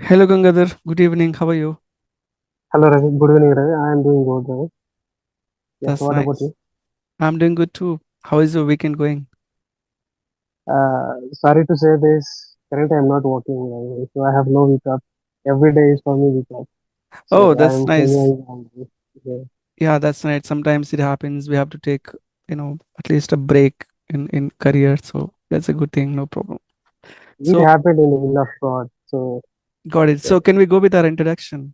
Hello Gangadhar, good evening. How are you? Hello, Ravi. Good evening, Ravi. I am doing good, Ravi. Yeah, so That's what about nice. you? I'm doing good too. How is your weekend going? Sorry to say this. Currently, I'm not working, Ravi, so I have no week up. Every day is for me week up. Oh, So that's I'm nice. enjoying all this. Yeah. Yeah, that's nice. Sometimes it happens. We have to take, at least a break in career. So that's a good thing. No problem. It So happened in the will of God. So got it. yeah, So can we go with our introduction?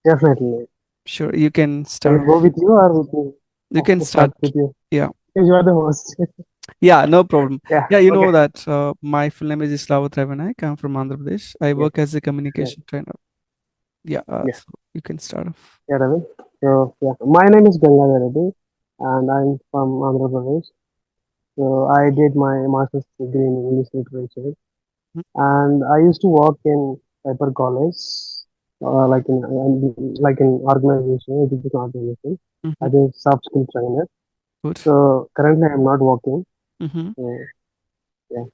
definitely. Sure, you can Can start it go off. with you or with me? You can Okay, start start. with you. Yeah. Because you are the host. Yeah, no problem. Yeah, Yeah, you okay. know that my full name is Islavat Ravanaik. I'm from Andhra Pradesh. I Yeah, work as a yeah, communication trainer. Yeah, yeah, so you can start off. yeah, Ravi. So, yeah, my name is Gangadhar Reddy and I'm from Andhra Pradesh. So I did my master's degree in English literature and I used to work in cyber college, like in organization, education organization. I Mm-hmm. did soft skill trainer. Good. So currently I'm not working. Mm-hmm. So yeah,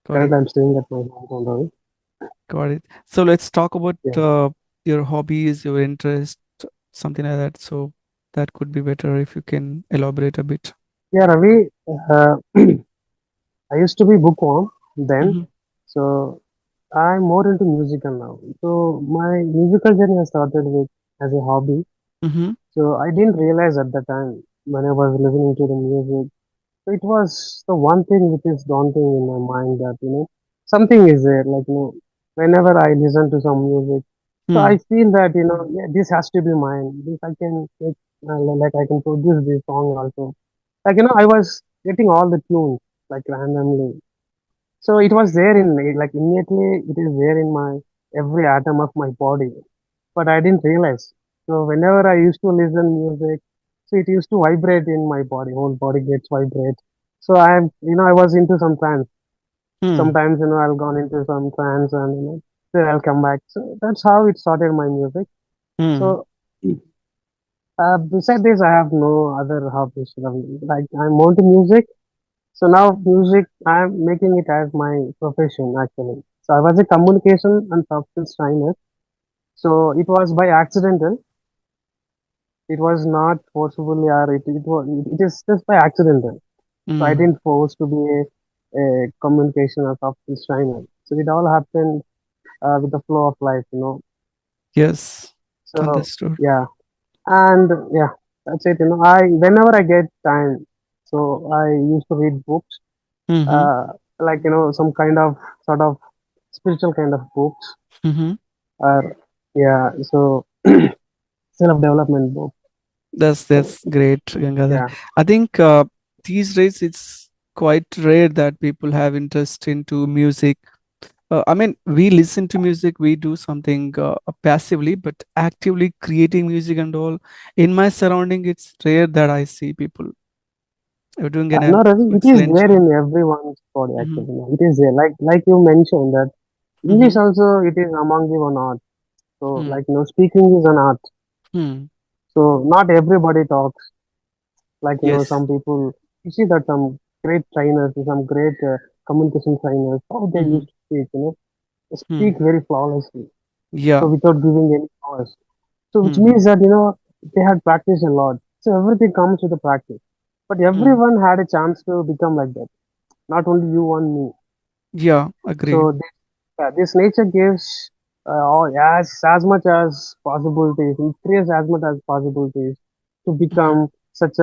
Got it. currently I'm staying at my home only. Got it. So let's talk about Yeah, your hobbies, your interest, something like that. So that could be better if you can elaborate a bit. yeah, Ravi. I used to be bookworm then, Mm-hmm. so I'm more into musical now. So my musical journey has started with as a hobby. Mm-hmm. So I didn't realize at the time when I was listening to the music. So it was the one thing which is daunting in my mind that, something is there. Whenever I listen to some music, so Hmm. I feel that, yeah, this has to be mine. This I can make, I can produce this song also. I was getting all the tunes, like randomly. So it was there in me, like immediately it is there in my every atom of my body, but I didn't realize. So whenever I used to listen music, so it used to vibrate in my body, whole body gets vibrate. So I was into some trance. Hmm. Sometimes, I'll gone into some trance and, then I'll come back. So that's how it started my music. Hmm. So, beside this, I have no other hobbies. Like I'm more into music. So now music, I'm making it as my profession actually. So I was a communication and soft skills trainer. So it was by accidental. It was not forcefully or it is just by accidental. So I Hmm. didn't force to be a communication or soft skills trainer. So it all happened with the flow of life. Yes. So Understood. yeah, and yeah, that's it. I whenever I get time, so I used to read books, Mm-hmm. uh, some kind of sort of spiritual kind of books, Mm-hmm. or yeah, so self development book. That's So great, Gangadhar. yeah, I think these days it's quite rare that people have interest into music. I mean, we listen to music, we do something passively, but actively creating music and all. In my surrounding, it's rare that I see people doing an no, Ravi, it is excellent there job. in everyone's body Hmm. actually. It is there. Like you mentioned that English Hmm. also it is among the one art. So Hmm. speaking is an art. Hmm. So not everybody talks. Yes. Some people, you see that some great trainers, some great communication trainers, how they Hmm. used to speak, they Hmm. speak very flawlessly. So Yeah. without giving any pause. So which Hmm. means that, they had practiced a lot. So everything comes with the practice. But Hmm. everyone had a chance to become like that. Not only you and me. Yeah. Agree. So this nature gives as much as possibilities, it creates as much as possibilities to Hmm. become such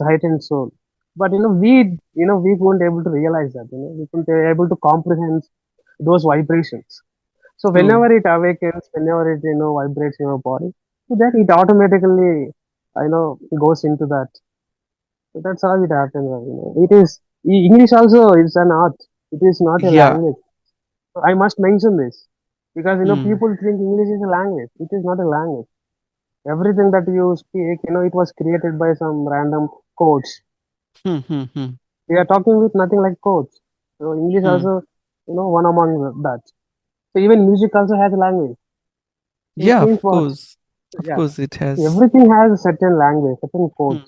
heightened soul. But we weren't able to realize that. We weren't able to comprehend those vibrations. So True. whenever it awakens, whenever it vibrates in your body, so then it automatically goes into that. So that's how it happens. It is English also is an art. It is not a Yeah. language. So I must mention this because Hmm. people think English is a language. It is not a language. Everything that you speak, it was created by some random codes. Hmm. Hmm. Hmm. We are talking with nothing like codes. So English Hmm. also, one among that. So even music also has a language. So which Yeah. means Of what? course. Of Yeah. course, it has. Everything has a certain language, certain codes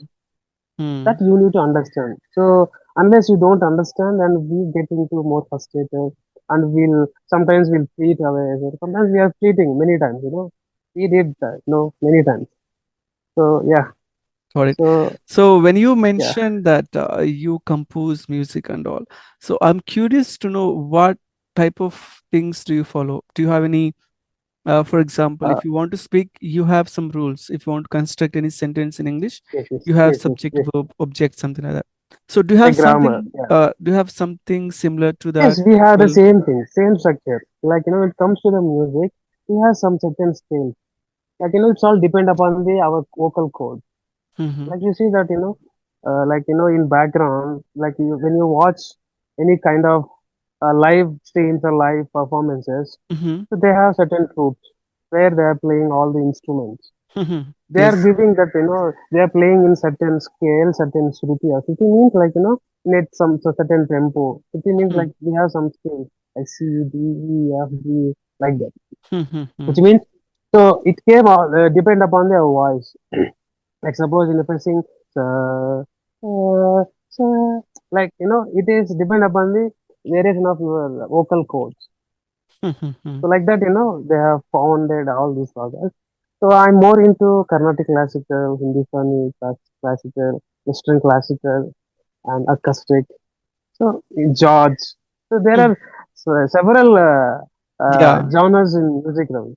Hmm. Hmm. that you need to understand. So unless you don't understand, then we get into more frustrated. and we'll sometimes we'll fleet away. So sometimes we are fleeting many times. We did that, many times. So yeah, Got it. so So when you yeah, mentioned that you compose music and all, so I'm curious to know what type of things do you follow? Do you have any, for example, uh, if you want to speak, you have some rules. If you want to construct any sentence in English, yes, yes, you have yes, yes, subject, yes. verb, object, something like that. So do you A have grammar, something? yeah. Do you have something similar to Yes, that? we have the Well, same thing, same structure. Like when it comes to the music, we have some certain scale. Like it's all depend upon the our vocal cord. mm-hmm, Like you see that like in background, like when you watch any kind of live streams or live performances, mm-hmm, so they have certain troops where they are playing all the instruments. mm-hmm. They are Yes. giving that they are playing in certain scale, certain shruti. Shruti means like in it some so certain tempo. Shruti means like we have some scale like C, D, E, F, G, like that. Which Mm-hmm. means so it came all depend upon their voice. Like suppose if I sing so, like it is depend upon the variation of your vocal cords. So like that, they have founded all these projects. So I'm more into Carnatic classical, Hindustani classical, Western classical, and acoustic. So in George. So there are several Yeah. genres in music now.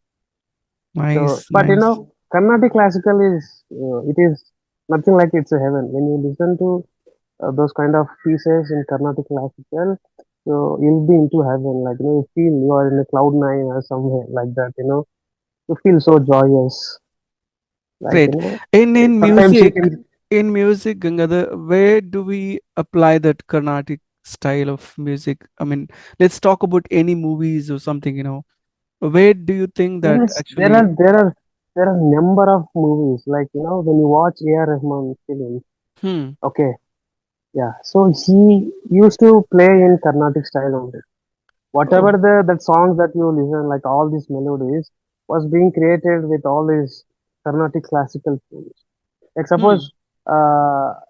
So, Nice. but Nice. Carnatic classical is it is nothing like it's a heaven. When you listen to those kind of pieces in Carnatic classical, so you'll be into heaven. Like you feel you are in a cloud nine or somewhere like that. You feel so joyous. Like Great. In sometimes you music, can. Gangadhar, where do we apply that Carnatic style of music? I mean, let's talk about any movies or something, Where do you think that Yes, there are actually? there are there are number of movies. Like when you watch A.R. Rahman films. Hmm. Okay, yeah. So he used to play in Carnatic style only. Whatever Oh. that songs that you listen, like all these melodies, was being created with all these Carnatic classical tunes. Like Hmm. suppose,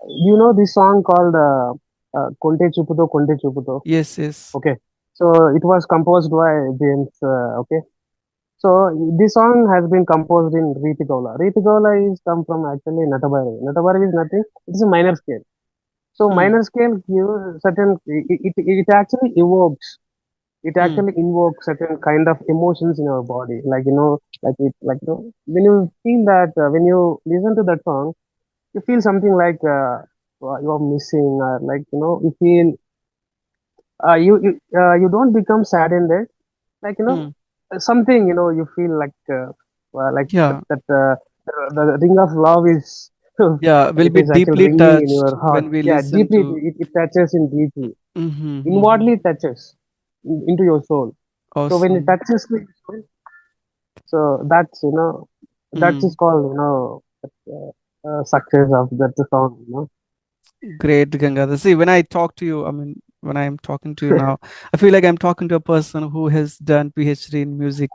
you know this song called Konte Chuputo Konte Chuputo. Yes, yes. Okay, so it was composed by James. Okay, so this song has been composed in Ritigola. Ritigola is come from actually Natabari. Natabari is nothing. It is a minor scale. So Hmm. minor scale gives certain. It actually evokes it Hmm. actually invokes certain kind of emotions in our body like when you feel that when you listen to that song you feel something like you're missing like you feel you don't become saddened like Hmm. something you feel like Yeah. the ring of love is Yeah. We'll it be is actually deeply ringing in touched your heart. when we Yeah, listen deeply to. it touches in deeply Mm-hmm. inwardly touches into your soul. So when it Awesome. touches the soul, so that's that is Hmm. called success of that song. Great, Gangadhar. See, when I talk to you, I mean, when I'm talking to you now, I feel like I'm talking to a person who has done PhD in music,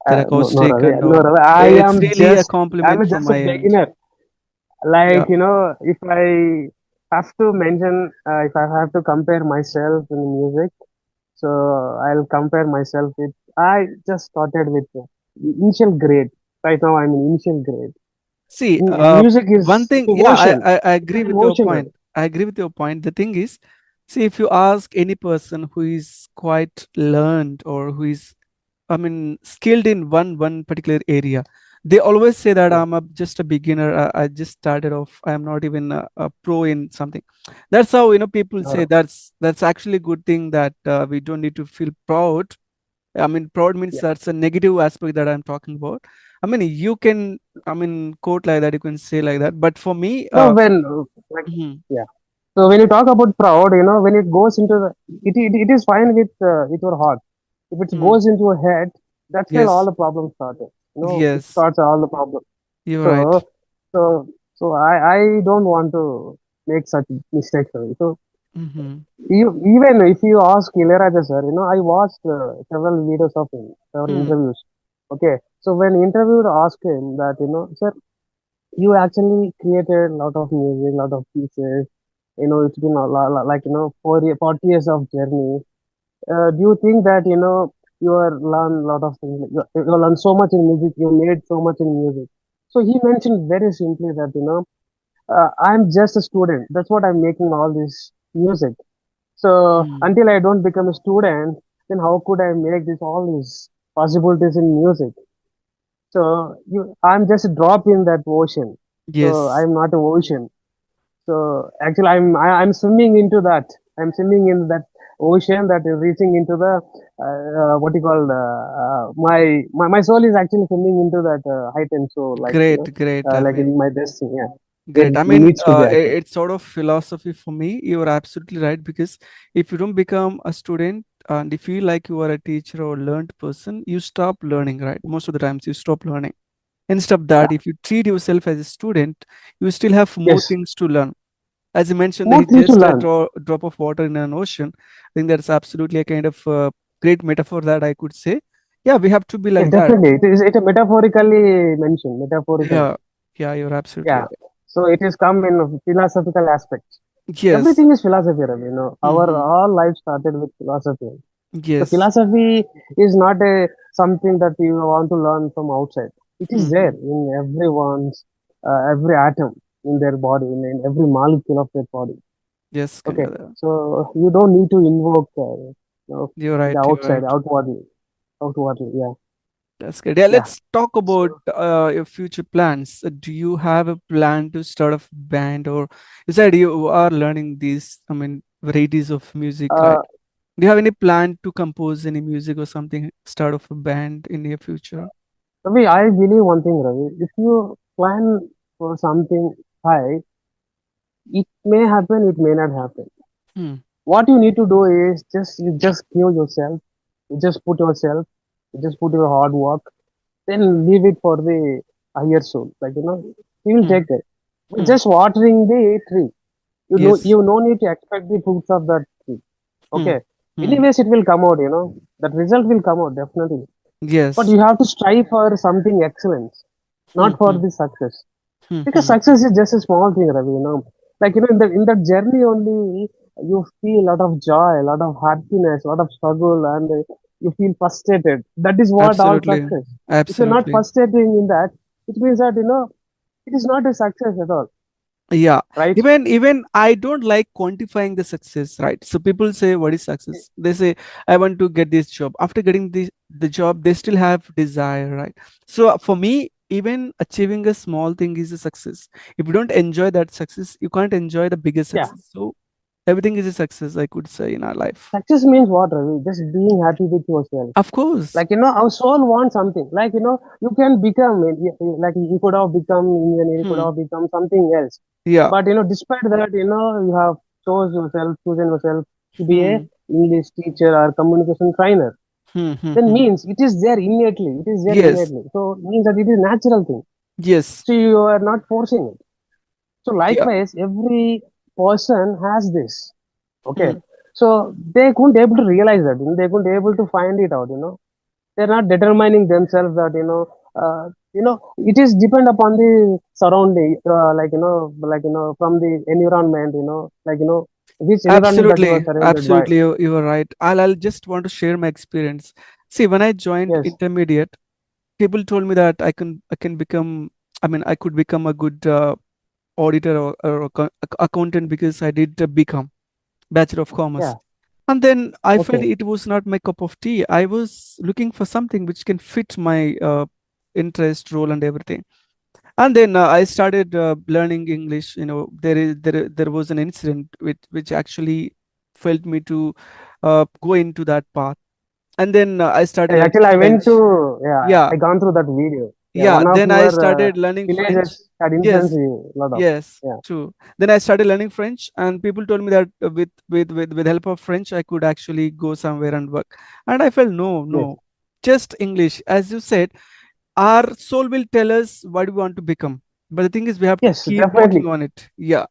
that No, no, acoustic Ravi, and no, all. Ravi. It's really a compliment I'm from just a my end. beginner. Yeah. Like if I have to mention, if I have to compare myself in music, so I'll compare myself with. I just started with initial grade. Right now, I'm in initial grade. See, Music one is thing, yeah, emotion. I It's agree an with your emotion, point. Ravi. I agree with your point. The thing is, see, if you ask any person who is quite learned or who is, I mean, skilled in one particular area, they always say that Yeah, just a beginner. I just started off. I am not even a pro in something. That's how people no, say Ravi. that's actually a good thing that we don't need to feel proud. I mean, proud means Yeah. that's a negative aspect that I'm talking about. I mean, you can, I mean, quote like that, you can say like that. But for me, No, when like mhm, yeah. So when you talk about proud, when it goes into it is fine with your heart. If it mhm, goes into your head, that's where all yes, the problems started. It yes, starts all the problems. you're right. So so so I don't want to make such mistakes. So Mm-hmm, even if you ask Ilayaraja sir, I watched several videos of him, several hmm, interviews. Okay, so when interviewed asked him that sir, you actually created a lot of music, lot of pieces. It's been a lot, like 40 years of journey. Do you think that you are learn a lot of things? You learn so much in music. You made so much in music. So he mentioned very simply that I'm just a student. That's what I'm making all this music. So Hmm. until I don't become a student, then how could I make this all these possibilities in music? So I'm just a drop in that ocean. So Yes, I'm not an ocean. So actually, I'm swimming into that. I'm swimming in that ocean that is reaching into the what you call my soul is actually swimming into that height and so great, great. I like mean, in my destiny. Yeah, where great. it I mean, needs to be actually. it's sort of philosophy for me. You are absolutely right because if you don't become a student and if you feel like you are a teacher or learned person, you stop learning, right? Most of the times you stop learning. Instead of Yeah. that, if you treat yourself as a student, you still have more Yes. things to learn. As you mentioned, that More he's things to just a learn. drop of water in an ocean. I think that's absolutely a kind of great metaphor that I could say. Yeah, we have to be Yeah, like that. definitely. It is a metaphorically mentioned. Metaphorically. Yeah, yeah, you're absolutely Yeah. right. So it is come in a philosophical aspects. Yes. Everything is philosophy, Ravi. Our Mm-hmm. all life started with philosophy. So Yes. philosophy is not a something that you want to learn from outside. It is there Mm-hmm. in everyone's every atom in their body, in every molecule of their body. Yes, Okay, Gangada. so you don't need to invoke You're the right. You're outside, right. outwardly. Yeah, That's good. Yeah, yeah. let's talk about So your future plans. Do you have a plan to start a band, or you said you are learning these, I mean, varieties of music, right? uh, Do you have any plan to compose any music or something, start of a band in near future? Ravi, I believe one thing, Ravi. If you plan for something high, it may happen, it may not happen. Hmm. What you need to do is just give yourself, you just put yourself, you just put your hard work, then leave it for the higher soul. He will Hmm. take it. But Hmm. just watering the tree, Yes. you no need to expect the fruits of that tree. Hmm. Okay. Hmm. Anyways, it will come out. That result will come out definitely. But Yes. you have to strive for something excellent, Hmm. not for Hmm. the success. Hmm. Because Hmm. success is just a small thing, Ravi. In that journey only you feel a lot of joy, a lot of happiness, a lot of struggle, and you feel frustrated. That is what all Absolutely. success. If you're not Absolutely. frustrating in that, it means that it is not a success at all, Yeah, right? even I don't like quantifying the success, right? So people say, what is success? They say, I want to get this job. After getting the job, they still have desire, right? So for me, even achieving a small thing is a success. If you don't enjoy that success, you can't enjoy the bigger Yeah. success. So everything is a success, I could say, in our life. Success means what, Ravi? Just being happy with yourself. Of course. Our soul wants something. You can become, like you could have become engineer, you could Hmm. have become something else. Yeah. But, despite that, you have chosen yourself to be a Hmm. English teacher or communication trainer. Hmm. Hmm. Then Hmm. means it is there innately. It is there Yes. innately. So it means that it is natural thing. Yes. So you are not forcing it. So Yeah. likewise, every person has this. Okay. Hmm. So they couldn't able to realize that. They couldn't able to find it out. They're not determining themselves that it is depend upon the surrounding, from the environment. Which environment that you are Absolutely, surrounded by. absolutely. You are right. I'll just want to share my experience. See, when I joined Yes. intermediate, people told me that I can become. I mean, I could become a good auditor or accountant because I did BCom, Bachelor of Commerce. Yeah. And then I felt Okay. it was not my cup of tea. I was looking for something which can fit my interest, role, and everything. And then I started learning English. There was an incident which actually felt me to go into that path. And then I started learning Actually, I went French. to, yeah, Yeah, I gone through that video. Yeah, yeah, one of then I your started learning French. villages had influenced Yes, you a lot of. yes, Yeah. true. Then I started learning French, and people told me that with help of French I could actually go somewhere and work. And I felt, no, Yes. no, just English. As you said, our soul will tell us what we want to become, but the thing is we have to Yes, keep definitely. working on it. Yeah,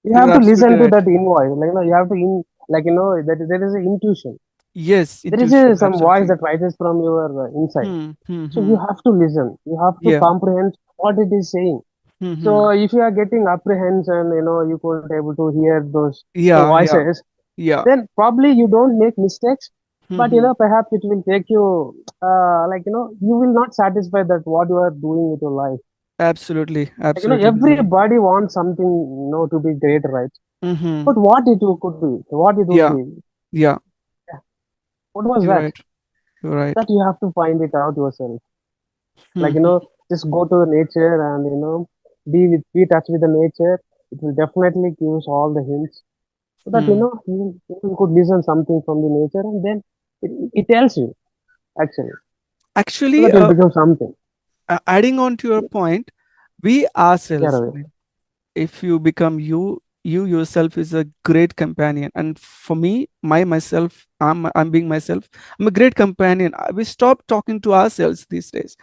You you're have to absolutely listen to right. that invoice. You have to that there is an intuition. Yes, There is intuition, some voice absolutely. that rises from your inside. So you Hmm. have to listen. You have to Yeah. comprehend what it is saying. Hmm. So if you are getting apprehension, you couldn't able to hear those Yeah, yeah. voices. Yeah. then probably you don't make mistakes, but Mm-hmm. perhaps it will take you, you will not satisfy that what you are doing with your life. Absolutely. Absolutely, Ravi. Everybody wants something, to be great, right? Mm-hmm. But what could be, what it would Yeah. be, Yeah. what was You're that? right. You're right. That you have to find it out yourself. Like, Mm-hmm. just go to the nature and, be touch with the nature. It will definitely give us all the hints so that, Hmm. you could listen something from the nature, and then it tells you actually, so Actually, that will become something. adding on to your point, we Yeah, ourselves, Ravi. I mean, if you become you, you yourself is a great companion. And for me, myself, I'm being myself. I'm a great companion. We stop talking to ourselves these days.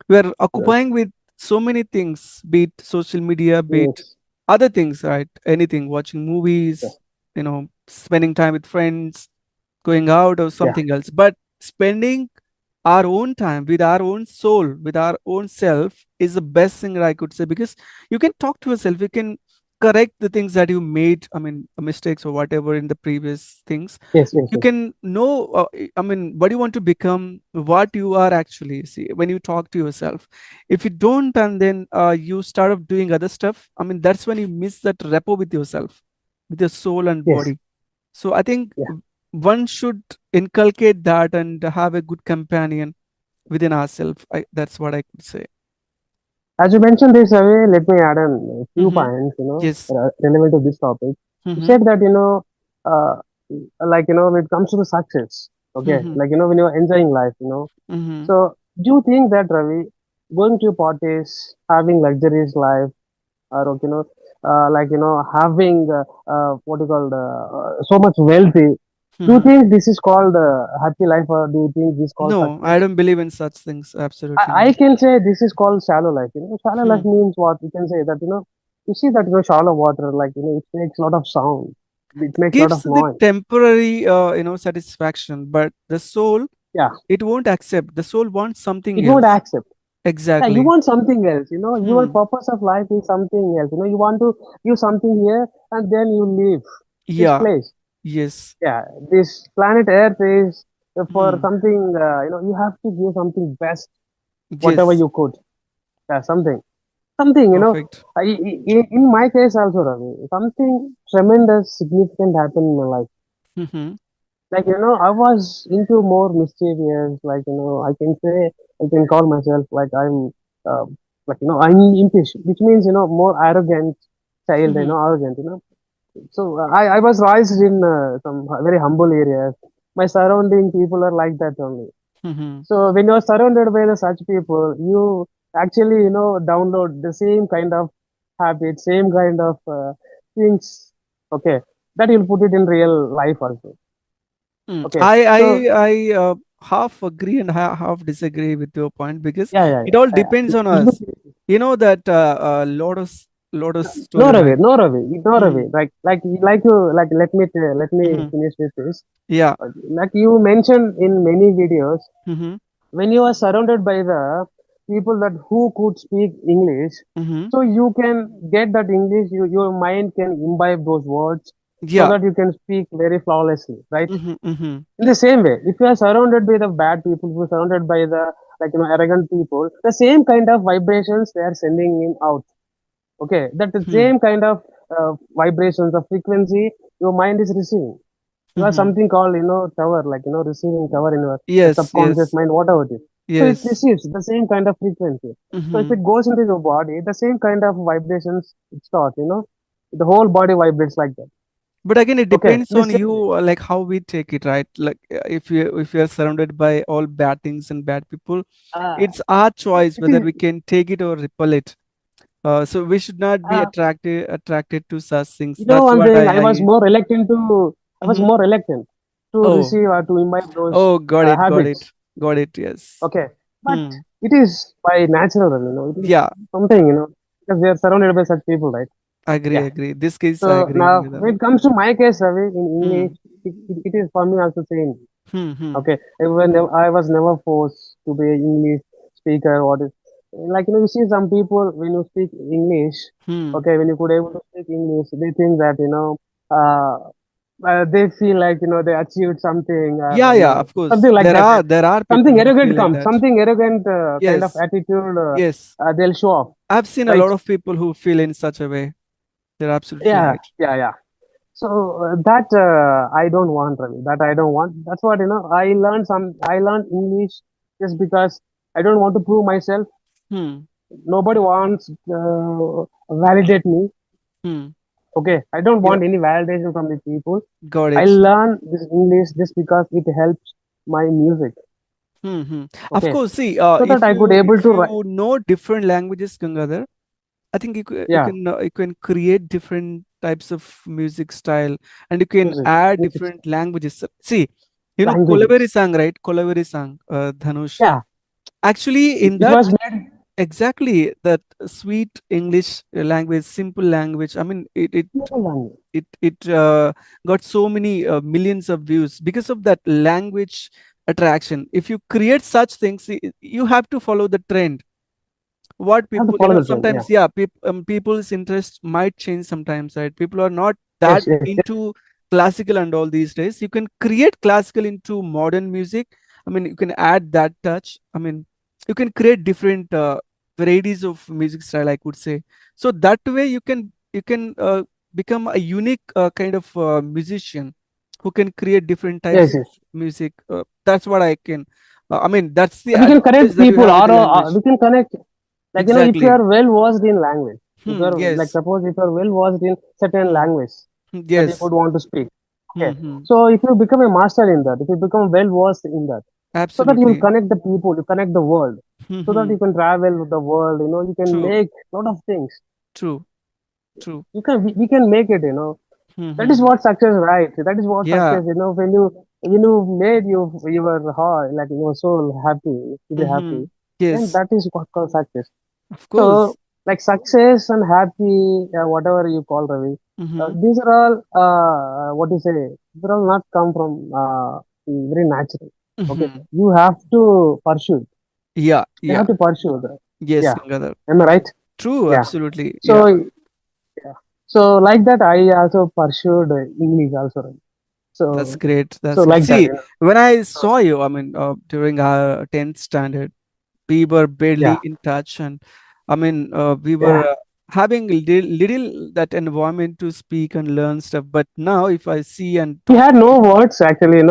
We're occupying Yes, with so many things, be it social media, be it yes, other things, right? Anything, watching yeah, movies, spending time with friends, going out, or yeah, something else. But spending our own time with our own soul, with our own self, is the best thing that I could say, because you can talk to yourself, you can correct the things that you made, I mean, mistakes or whatever in the previous things. yes, yes, You yes, can know, I mean, what you want to become, what you are actually. See, when you talk to yourself, if you don't, and then you start up doing other stuff, I mean, that's when you miss that rapport with yourself, with your soul and yes, body. So I think yeah. one should inculcate that and have a good companion within ourselves. That's what I could say. As you mentioned this, Ravi, let me add on a few Mm-hmm. points, Yes. relevant to this topic. You Mm-hmm. said that, uh, like, when it comes to the success, okay, Mm-hmm. like, when you're enjoying life, Mm-hmm. so do you think that, Ravi, going to parties, having luxurious life, or, like, having, what you call, so much wealthy, do you Mm-hmm. think this is called happy life, or do you think this is called No, I success? don't believe in such things. Absolutely I not. can say this is called shallow life. Shallow Hmm. life means what? We can say that, you see that, shallow water, like, it makes a lot of sound. It makes a lot Gives of the noise. temporary, satisfaction, but the soul, Yeah, it won't accept. The soul wants something it won't else. accept. Yeah, you Exactly. want something else. Your Hmm. purpose of life is something else. You want to give something here, and then you leave this Yeah. place. Yes. Yeah, this planet Earth is for Hmm. something, you have to give something best, whatever Yes. you could. Yeah, something, Perfect. in my case also, Ravi, something tremendous significant happened in my life. Mm-hmm. Like, I was into more mischievous, like, I can say, I can call myself like I'm, uh, like, I'm impish, which means, more arrogant child, Mm-hmm. arrogant, so I was raised in some very humble areas. My surrounding people are like that only. Mm-hmm. So when you're surrounded by the such people, you actually, download the same kind of habits, same kind of things. Okay, that you'll put it in real life also. Mm. Okay, I so I I half agree and half disagree with your point, because yeah, yeah, it all yeah. depends on Let us. me- You know that Lotus No, story, Ravi, right? no, Ravi, no, Ravi. Hmm. Like you, like let me Mm-hmm. finish with this. Yeah. Like you mentioned in many videos, Mm-hmm. when you are surrounded by the people that who could speak English, Mm-hmm. so you can get that English, your mind can imbibe those words so Yeah. that you can speak very flawlessly, right? Mm-hmm. Mm-hmm. In the same way, if you are surrounded by the bad people, if you are surrounded by the, like, arrogant people, the same kind of vibrations they are sending in out. Okay, that the Hmm. same kind of vibrations of frequency your mind is receiving. You have Mm-hmm. something called, tower, like, receiving tower in your Yes. subconscious Yes. mind, whatever it is. So it Yes. receives the same kind of frequency. So if Mm-hmm. it goes into your body, the same kind of vibrations it starts, the whole body vibrates like that. But again, it Okay, depends in the on same way, you, like how we take it, right? Like if you are surrounded by all bad things and bad people, uh, it's our choice it whether is, we can take it or repel it. So we should not be uh, attracted to such things. you know, That's one what thing, I. I was Mhm. more reluctant to Oh, receive or to imbibe those oh, got it, got it, habits. got it. Yes. Okay, but Hmm. it is by natural, it is Yeah, something, because we are surrounded by such people, right? agree, Yeah. agree. This case, I So agree now, with that. when it comes to my case, Ravi, in English, Hmm. it is for me also same. Hmm. Hmm. Okay, I was never forced to be an English speaker. What is, like, you see some people when you speak English, Hmm. okay, when you could able to speak English, they think that, uh, they feel like they achieved something, or Yeah, yeah, of course. something like that, right? There are people Something who arrogant feel like comes, that. something arrogant kind of Yes, attitude, yes. they'll show off, I've seen a right? lot of people who feel in such a way. They're absolutely Yeah, right. yeah, yeah. So that I don't want, Ravi. That I don't want. That's what I learned English just because I don't want to prove myself. Hmm. Nobody wants validate me. Hmm. Okay, I don't Yeah, want any validation from the people. got I it. learn this English just because it helps my music. Hmm. Of Okay, course, see, so that I could able if to write. you know different languages, Gangadhar, I think Yeah, you can create different types of music style, and you can music, add music, different languages. See, you know Kolaveri languages. sang, right? Kolaveri sang, Dhanush. Yeah, Actually, in it that was made exactly that sweet English language, simple language. I mean, simple language. it got so many millions of views because of that language attraction. If you create such things, you have to follow the trend. What I have to people, follow the trend. Yeah. sometimes, yeah, people's interest might change sometimes, right? People are not that Yes, yes, yes, into classical and all these days. You can create classical into modern music. I mean, you can add that touch. I mean, you can create different varieties of music style, I could say. So that way you can become a unique kind of musician who can create different types yes, of yes. music. That's what I can I mean, that's the We can advantage connect that you people, have with or the language. we can connect. Like if you Exactly. are well versed in language, if you Hmm. are like Yes. suppose if you are well versed in certain Hmm. language Hmm, that you yes. could want to speak. Okay, Hmm. Hmm. so if you become a master in that, if you become well versed in that, so that you will Absolutely. connect the people, you connect the world, Hmm. so that Hmm. you can travel with the world. You can True. make a lot of things. True. True. We can make it. Hmm. That Hmm. is Hmm. what success, right? That is what Yeah. success. When you made your heart, like your soul happy to be Hmm. Hmm. happy, then Yes. that is what called success. Of So, course. like success and happy, whatever you call, Ravi, Hmm. these are all what you say. They're all not come from very natural. Okay, Hmm. you have to pursue. Yeah. You Yeah. have to pursue that. Yes, Yeah, Gangadhar. am I right? True. Yeah. Absolutely. Yeah. So, yeah. So like that, I also pursued English also. Right? That's So, great. so That's great. like that, See, when I saw you, I mean, during our 10th standard, we were barely Yeah, in touch, and I mean, we were yeah. having little that environment to speak and learn stuff. But now, if I see and We talk had to no you, words actually.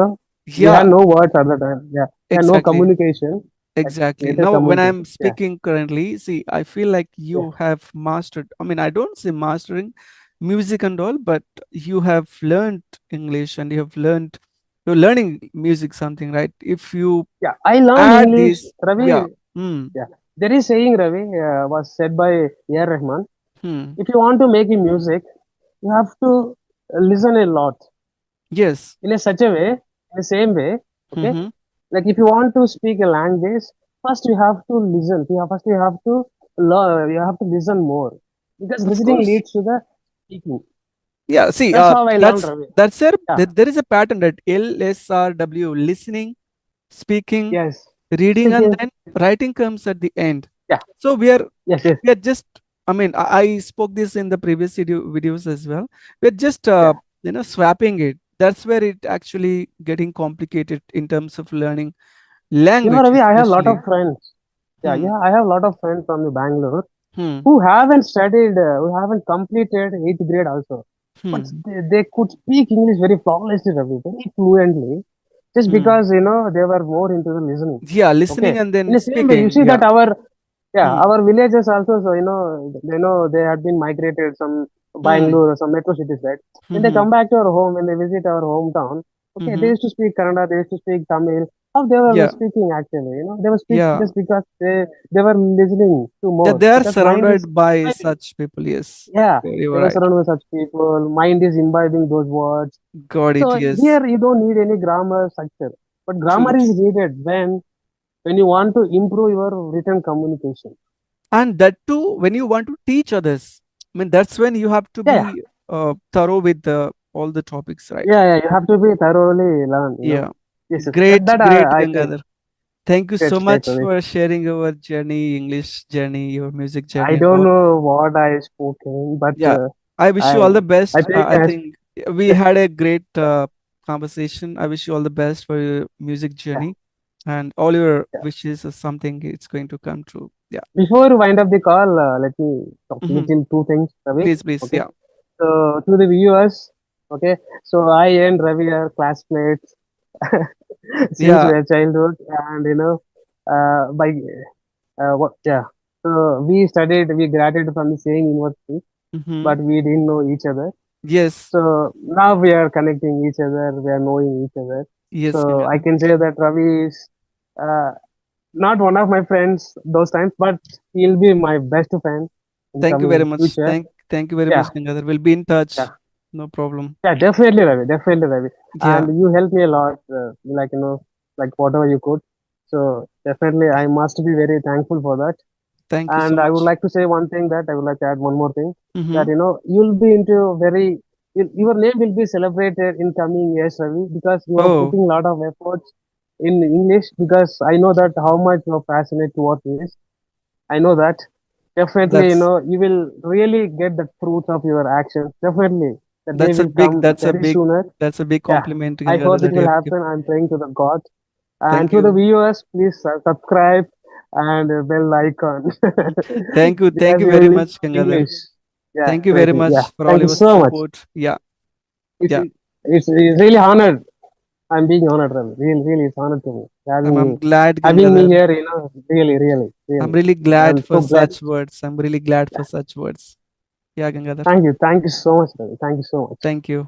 We had yeah, no words at the time. Yeah, we had no exactly. communication. Like Exactly. later Now, when I'm communication. Yeah, speaking currently, see, I feel like yeah. you have mastered. I mean, I don't say mastering music and all, but you have learned English and you have learned, you're learning music something, right? If you Yeah, I learned add English, this, yeah. Ravi. Hmm. Yeah, there is saying, Ravi, was said by A.R. Rahman. Hmm. If you want to make a music, you have to listen a lot Yes. in a such a way, in the same way. Okay, Mm-hmm. like if you want to speak a language, first you have to listen. First you have to learn. You have to listen more because Of listening course. leads to the speaking. Yeah. See, That's how I learned, Ravi. that's there. Yeah. There is a pattern that LSRW, listening, speaking, Yes. reading, and Speaking. then writing comes at the end. Yeah. So Yes. Yes. we are just. I mean, I spoke this in the previous videos as well. We're just Yeah. swapping it. That's where it actually getting complicated in terms of learning Ravi, language, I have a lot of especially. friends. Yeah, Hmm. yeah, I have a lot of friends from the Bangalore Hmm. who haven't completed eighth grade also, but Hmm. they could speak English very flawlessly, Ravi, very fluently, just Hmm. because they were more into the listening. Yeah, listening Okay, and in then the same way, you speaking. see that Yeah. Hmm. our villages also, so they had been migrated some Hmm. Bangalore or some metro cities, right? When they Hmm. come back to our home, when they visit our hometown, okay, they Hmm. used to speak Kannada, they used to speak Tamil. How they were Yeah. speaking actually, they were speak Yeah. just because they were listening to Yeah, more they are because mind is surrounded by imbibing. such people. Yes. Yeah, You they were were right. surrounded with such people. Mind is imbibing those words. Got it. So Yes. here you don't need any grammar structure, but True. grammar is needed when you want to improve your written communication. And that too, when you want to teach others, I mean, that's when you have to Yeah, yeah, be thorough with all the topics, right? yeah, yeah. You have to be thoroughly learn. Yeah. Yes, yes. That Great, that great, I think Gangadhar. Thank you great, so great, much Ravi. for sharing your journey, English journey, your music I journey, and don't all. know what I spoken, but Yeah. I wish you all the I best. think I think. We had a great conversation. I wish you all the best for your music Yeah, journey, and all your yeah. wishes is something it's going to come true. Yeah. Before we wind up the call, let me talk Hmm. little two things, Ravi. Please, please. Okay. Yeah. So to the viewers, okay. So I and Ravi are classmates since Yeah. we are childhood, and by what? Yeah. So we graduated from the same university, Hmm. but we didn't know each other. Yes. So now we are connecting each other. We are knowing each other. Yes, So I Gangadhar. can say that Ravi is uh, not one of my friends those times, but he'll be my best friend in Thank you very coming much. future. Thank you very Yeah, much, Gangadhar. We'll be in touch. yeah, No problem. yeah, definitely, Ravi. Yeah. And you helped me a lot, like whatever you could. So definitely, I must be very thankful for that. Thank you so And I would much. like to say one thing that I would like to add one more thing that Hmm. you'll be into your name will be celebrated in coming years, Ravi, because you are Oh, putting a lot of efforts in English because I know that how much you're passionate towards this. I know that. Definitely, that's you will really get the fruits of your actions. Definitely. The day that's a will big come that's a very big sooner. that's a big Yeah. compliment, I Gangadhar, hope it that you will have given. happen. I'm praying to the God. And Thank to the you. viewers, please subscribe and bell icon Thank because you you very will learn much, Gangadhar. English. Yeah, Thank you very definitely. Yeah. much for all Thank you your so much. support. Yeah. It's, Yeah. it's really honored. I'm being honored, Ravi. Really, it's honored to me I'm having glad, having me Gangadhar. here. Really, I'm really. really glad I'm for so glad. such words. I'm really glad for such words. Yeah, Gangadhar. Thank you so much, Ravi. Thank you so much. Thank you.